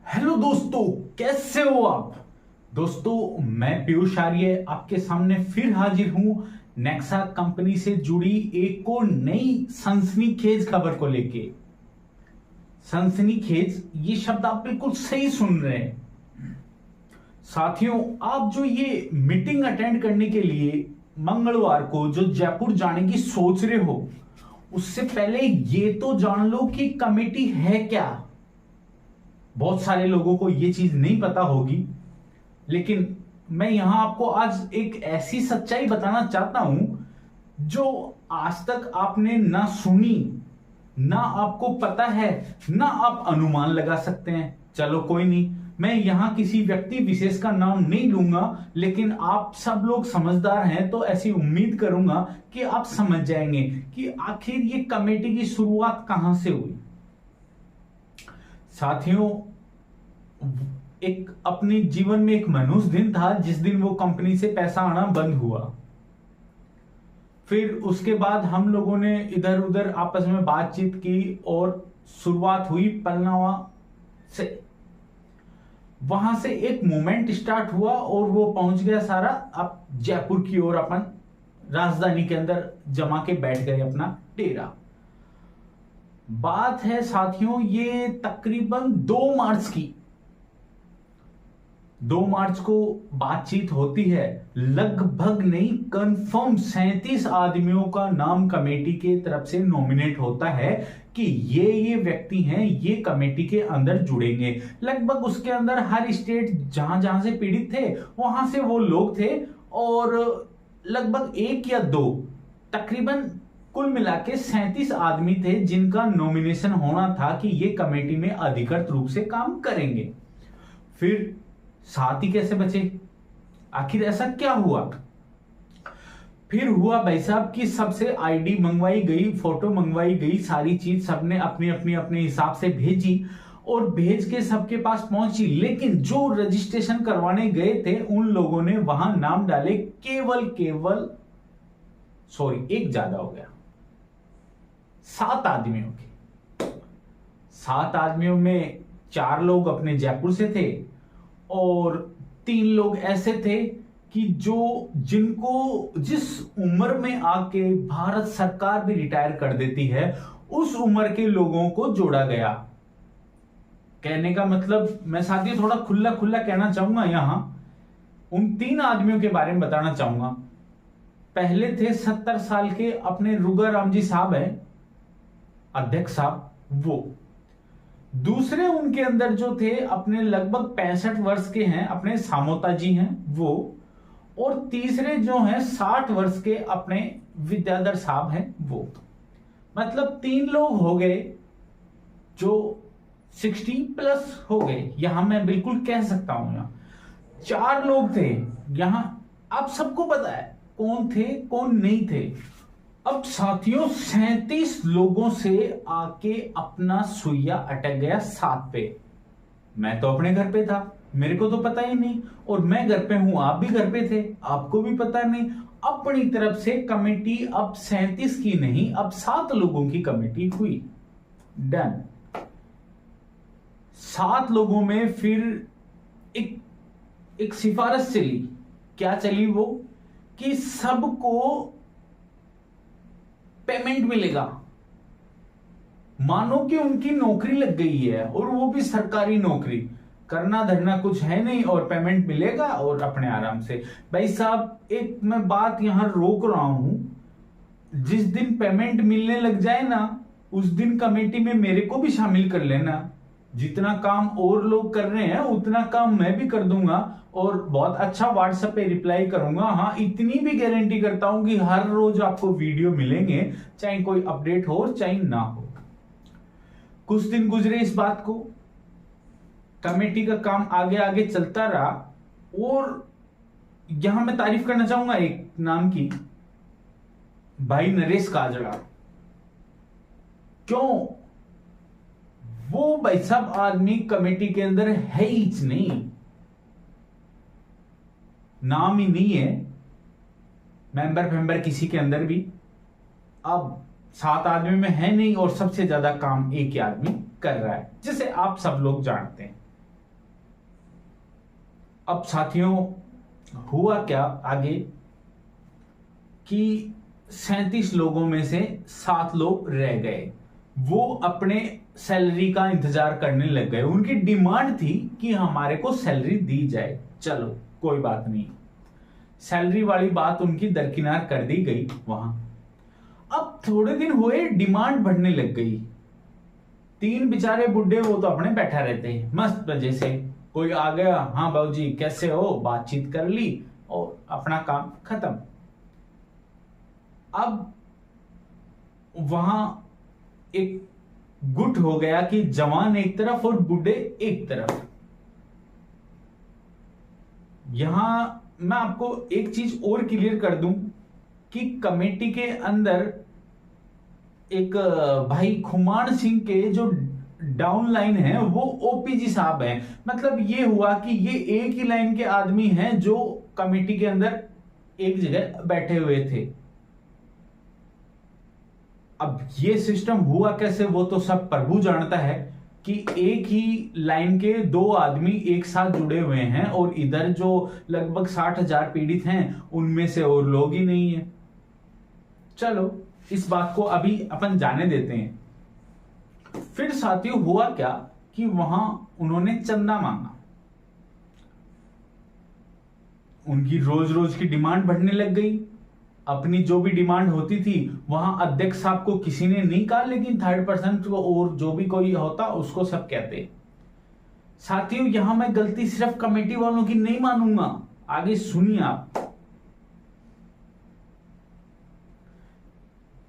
Hello दोस्तों, कैसे हो आप। दोस्तों, मैं पीयूष आर्य आपके सामने फिर हाजिर हूं नेक्सा कंपनी से जुड़ी एक और नई सनसनीखेज खबर को लेके। सनसनीखेज ये शब्द आप बिल्कुल सही सुन रहे हैं। साथियों, आप जो ये मीटिंग अटेंड करने के लिए मंगलवार को जो जयपुर जाने की सोच रहे हो, उससे पहले ये तो जान लो कि कमेटी है क्या। बहुत सारे लोगों को ये चीज नहीं पता होगी, लेकिन मैं यहां आपको आज एक ऐसी सच्चाई बताना चाहता हूं जो आज तक आपने ना सुनी, ना आपको पता है, ना आप अनुमान लगा सकते हैं। चलो कोई नहीं, मैं यहां किसी व्यक्ति विशेष का नाम नहीं लूंगा, लेकिन आप सब लोग समझदार हैं तो ऐसी उम्मीद करूंगा कि आप समझ जाएंगे कि आखिर ये कमेटी की शुरुआत कहां से हुई। साथियों, एक अपने जीवन में एक मनुष्य दिन था जिस दिन वो कंपनी से पैसा आना बंद हुआ। फिर उसके बाद हम लोगों ने इधर उधर आपस में बातचीत की और शुरुआत हुई पलनावा से। वहां से एक मूवमेंट स्टार्ट हुआ और वो पहुंच गया सारा अब जयपुर की ओर, अपन राजधानी के अंदर जमा के बैठ गए अपना डेरा। बात है साथियों ये तकरीबन 2 मार्च की। 2 मार्च को बातचीत होती है। लगभग नहीं, कंफर्म 37 आदमियों का नाम कमेटी के तरफ से नॉमिनेट होता है कि ये व्यक्ति हैं, ये कमेटी के अंदर जुड़ेंगे। लगभग उसके अंदर हर स्टेट जहां जहां से पीड़ित थे वहां से वो लोग थे, और लगभग 1 या 2 तकरीबन कुल मिला के 37 आदमी थे जिनका नॉमिनेशन होना था कि ये कमेटी में अधिकृत रूप से काम करेंगे। फिर 7 ही कैसे बचे? आखिर ऐसा क्या हुआ? फिर हुआ भाई साहब कि सबसे आईडी मंगवाई गई, फोटो मंगवाई गई, सारी चीज सबने अपने अपने अपने हिसाब से भेजी और भेज के सबके पास पहुंची। लेकिन जो रजिस्ट्रेशन करवाने गए थे उन लोगों ने वहां नाम डाले केवल सॉरी, एक ज्यादा हो गया, 7 आदमियों के। 7 आदमियों में 4 लोग अपने जयपुर से थे और 3 लोग ऐसे थे कि जिनको जिस उम्र में आके भारत सरकार भी रिटायर कर देती है उस उम्र के लोगों को जोड़ा गया। कहने का मतलब, मैं साथियों थोड़ा खुला खुला कहना चाहूंगा, यहां उन 3 आदमियों के बारे में बताना चाहूंगा। पहले थे 70 साल के अपने रुगा राम जी साहब हैं, अध्यक्ष साहब वो। दूसरे उनके अंदर जो थे अपने लगभग 65 वर्ष के हैं, अपने सामोता जी हैं वो। और तीसरे जो हैं 60 वर्ष के अपने विद्याधर साहब हैं वो। मतलब 3 लोग हो गए जो 60+ हो गए, यहां मैं बिल्कुल कह सकता हूं। यहां 4 लोग थे, यहां आप सबको पता है कौन थे कौन नहीं थे। अब साथियों 37 लोगों से आके अपना सुइया अटक गया 7 पे। मैं तो अपने घर पे था, मेरे को तो पता ही नहीं, और मैं घर पे हूं, आप भी घर पे थे, आपको भी पता नहीं। अपनी तरफ से कमेटी अब 37 की नहीं, अब 7 लोगों की कमेटी हुई। डन। 7 लोगों में फिर एक सिफारिश चली। क्या चली वो? कि सबको पेमेंट मिलेगा। मानो कि उनकी नौकरी लग गई है और वो भी सरकारी नौकरी, करना धरना कुछ है नहीं और पेमेंट मिलेगा और अपने आराम से। भाई साहब, एक मैं बात यहां रोक रहा हूं, जिस दिन पेमेंट मिलने लग जाए ना उस दिन कमेटी में मेरे को भी शामिल कर लेना। जितना काम और लोग कर रहे हैं उतना काम मैं भी कर दूंगा और बहुत अच्छा व्हाट्सएप पे रिप्लाई करूंगा। हाँ, इतनी भी गारंटी करता हूं कि हर रोज आपको वीडियो मिलेंगे, चाहे कोई अपडेट हो चाहे ना हो। कुछ दिन गुजरे इस बात को, कमेटी का काम आगे आगे चलता रहा। और यहां मैं तारीफ करना चाहूंगा एक नाम की, भाई नरेश काजड़ा। क्यों? वो भाई साहब आदमी कमेटी के अंदर है ही नहीं, नाम ही नहीं है मेंबर किसी के अंदर भी। अब 7 आदमी में है नहीं और सबसे ज्यादा काम एक ही आदमी कर रहा है, जिसे आप सब लोग जानते हैं। अब साथियों हुआ क्या आगे कि 37 लोगों में से 7 लोग रह गए। वो अपने सैलरी का इंतजार करने लग गए। उनकी डिमांड थी कि हमारे को सैलरी दी जाए। चलो कोई बात नहीं, सैलरी वाली बात उनकी दरकिनार कर दी गई वहां। अब थोड़े दिन हुए, डिमांड बढ़ने लग गई। 3 बेचारे बुड्ढे वो तो अपने बैठा रहते हैं मस्त मजे से। कोई आ गया, हाँ बाबूजी कैसे हो, बातचीत कर ली और अपना काम खत्म। अब वहां एक गुट हो गया कि जवान एक तरफ और बूढ़े एक तरफ। यहां मैं आपको एक चीज और क्लियर कर दूं कि कमेटी के अंदर एक भाई खुमान सिंह के जो डाउन लाइन है वो ओपीजी साहब हैं। मतलब ये हुआ कि ये एक ही लाइन के आदमी हैं जो कमेटी के अंदर एक जगह बैठे हुए थे। अब ये सिस्टम हुआ कैसे वो तो सब प्रभु जानता है कि एक ही लाइन के 2 आदमी एक साथ जुड़े हुए हैं और इधर जो लगभग 60,000 पीड़ित हैं उनमें से और लोग ही नहीं है। चलो इस बात को अभी अपन जाने देते हैं। फिर साथियों हुआ क्या कि वहां उन्होंने चंदा मांगा। उनकी रोज रोज की डिमांड बढ़ने लग गई। अपनी जो भी डिमांड होती थी वहां अध्यक्ष साहब को किसी ने नहीं कहा, लेकिन थर्ड पर्सन को और जो भी कोई होता उसको सब कहते। साथियों यहां मैं गलती सिर्फ कमेटी वालों की नहीं मानूंगा, आगे सुनिए आप।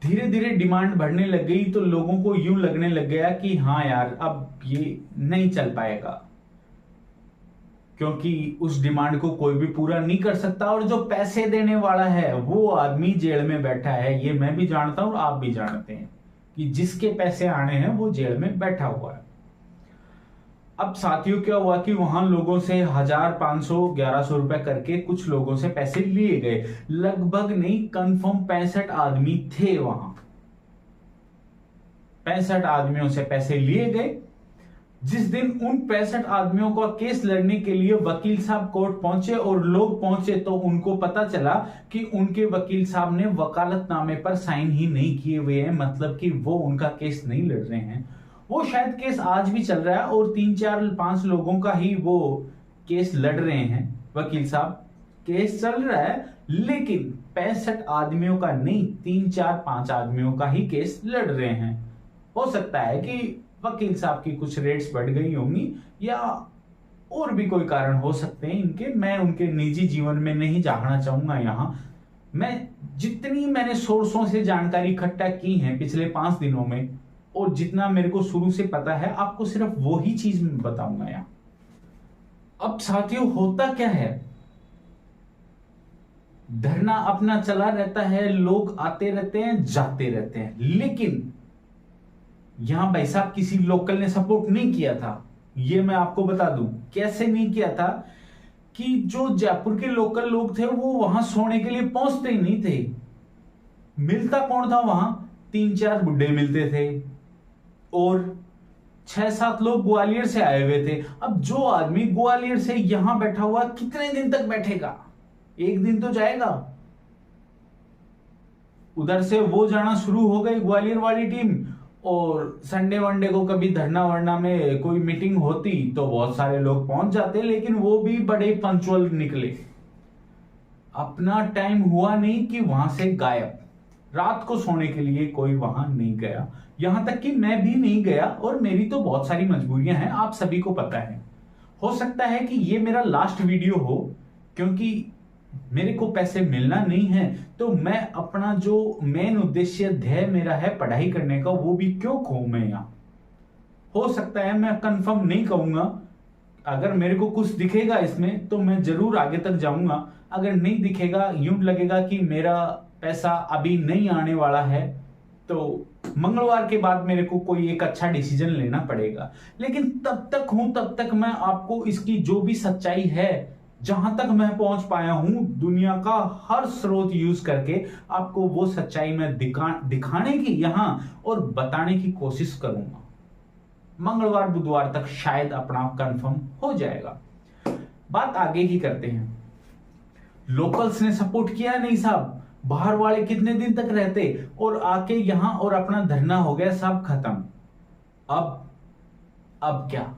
धीरे धीरे डिमांड बढ़ने लग गई तो लोगों को यूं लगने लग गया कि हाँ यार अब ये नहीं चल पाएगा, क्योंकि उस डिमांड को कोई भी पूरा नहीं कर सकता और जो पैसे देने वाला है वो आदमी जेल में बैठा है। ये मैं भी जानता हूं और आप भी जानते हैं कि जिसके पैसे आने हैं वो जेल में बैठा हुआ है। अब साथियों क्या हुआ कि वहां लोगों से 1000, 500, 1100 रुपए करके कुछ लोगों से पैसे लिए गए। लगभग नहीं, कंफर्म 65 आदमी थे वहां। 65 आदमियों से पैसे लिए गए। जिस दिन उन 65 आदमियों का केस लड़ने के लिए वकील साहब कोर्ट पहुंचे और लोग पहुंचे तो उनको पता चला कि उनके वकील साहब ने वकालतनामे पर साइन ही नहीं किए हुए हैं, मतलब कि वो उनका केस नहीं लड़ रहे हैं। वो शायद केस आज भी चल रहा है और 3, 4, 5 लोगों का ही वो केस लड़ रहे हैं। वकील साहब केस चल रहा है लेकिन 65 आदमियों का नहीं, 3, 4, 5 आदमियों का ही केस लड़ रहे हैं। हो सकता है कि वकील साहब की कुछ रेट्स बढ़ गई होंगी या और भी कोई कारण हो सकते हैं इनके। मैं उनके निजी जीवन में नहीं झांकना चाहूंगा। यहां मैं जितनी मैंने सोर्सों से जानकारी इकट्ठा की है पिछले 5 दिनों में और जितना मेरे को शुरू से पता है आपको सिर्फ वो ही चीज मैं बताऊंगा यहां। अब साथियों होता क्या है, धरना अपना चला रहता है, लोग आते रहते हैं जाते रहते हैं, लेकिन यहां भाई साहब किसी लोकल ने सपोर्ट नहीं किया था। ये मैं आपको बता दूं कैसे नहीं किया था कि जो जयपुर के लोकल लोग थे वो वहां सोने के लिए पहुंचते ही नहीं थे। मिलता कौन था वहां, 3, 4 बुड्ढे मिलते थे और 6, 7 लोग ग्वालियर से आए हुए थे। अब जो आदमी ग्वालियर से यहां बैठा हुआ कितने दिन तक बैठेगा, एक दिन तो जाएगा। उधर से वो जाना शुरू हो गई ग्वालियर वाली टीम और संडे वनडे को कभी धरना वरना में कोई मीटिंग होती तो बहुत सारे लोग पहुंच जाते, लेकिन वो भी बड़े पंचुअल निकले। अपना टाइम हुआ नहीं कि वहां से गायब। रात को सोने के लिए कोई वहां नहीं गया, यहां तक कि मैं भी नहीं गया और मेरी तो बहुत सारी मजबूरियां हैं, आप सभी को पता है। हो सकता है कि ये मेरा लास्ट वीडियो हो क्योंकि मेरे को पैसे मिलना नहीं है, तो मैं अपना जो मेन उद्देश्य ध्येय मेरा है पढ़ाई करने का वो भी क्यों खो मैं यहां। हो सकता है, मैं कंफर्म नहीं कहूंगा, अगर मेरे को कुछ दिखेगा इसमें तो मैं जरूर आगे तक जाऊंगा। अगर नहीं दिखेगा, यूं लगेगा कि मेरा पैसा अभी नहीं आने वाला है, तो मंगलवार के बाद मेरे को कोई एक अच्छा डिसीजन लेना पड़ेगा। लेकिन तब तक हूं तब तक मैं आपको इसकी जो भी सच्चाई है, जहां तक मैं पहुंच पाया हूं, दुनिया का हर स्रोत यूज करके आपको वो सच्चाई में दिखाने की यहां और बताने की कोशिश करूंगा। मंगलवार बुधवार तक शायद अपना कंफर्म हो जाएगा। बात आगे की करते हैं। लोकल्स ने सपोर्ट किया नहीं साहब, बाहर वाले कितने दिन तक रहते और आके यहां और अपना धरना हो गया, सब खत्म। अब क्या?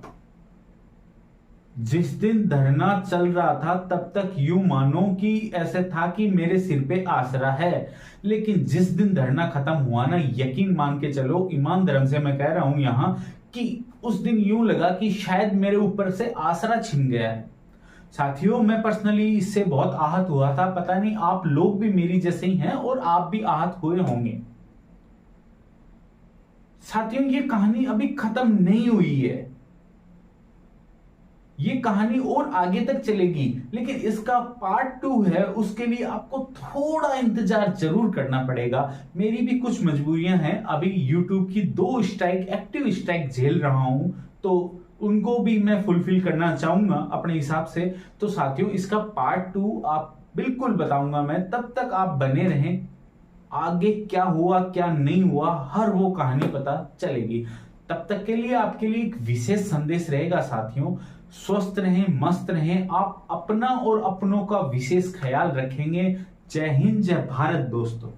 जिस दिन धरना चल रहा था तब तक यूं मानो कि ऐसे था कि मेरे सिर पे आसरा है, लेकिन जिस दिन धरना खत्म हुआ ना, यकीन मान के चलो, ईमान धर्म से मैं कह रहा हूं यहां, कि उस दिन यूं लगा कि शायद मेरे ऊपर से आसरा छिन गया है। साथियों, मैं पर्सनली इससे बहुत आहत हुआ था। पता नहीं आप लोग भी मेरी जैसे ही हैं और आप भी आहत हुए होंगे। साथियों, ये कहानी अभी खत्म नहीं हुई है, ये कहानी और आगे तक चलेगी, लेकिन इसका पार्ट 2 है, उसके लिए आपको थोड़ा इंतजार जरूर करना पड़ेगा। मेरी भी कुछ मजबूरियां हैं, अभी YouTube की 2 स्ट्राइक, एक्टिव स्ट्राइक झेल रहा हूं, तो उनको भी मैं फुलफिल करना चाहूंगा अपने हिसाब से। तो साथियों, इसका पार्ट 2 आप बिल्कुल बताऊंगा मैं, तब तक आप बने रहें। आगे क्या हुआ क्या नहीं हुआ, हर वो कहानी पता चलेगी। तब तक के लिए आपके लिए एक विशेष संदेश रहेगा साथियों, स्वस्थ रहें, मस्त रहें, आप अपना और अपनों का विशेष ख्याल रखेंगे। जय हिंद, जय भारत दोस्तों।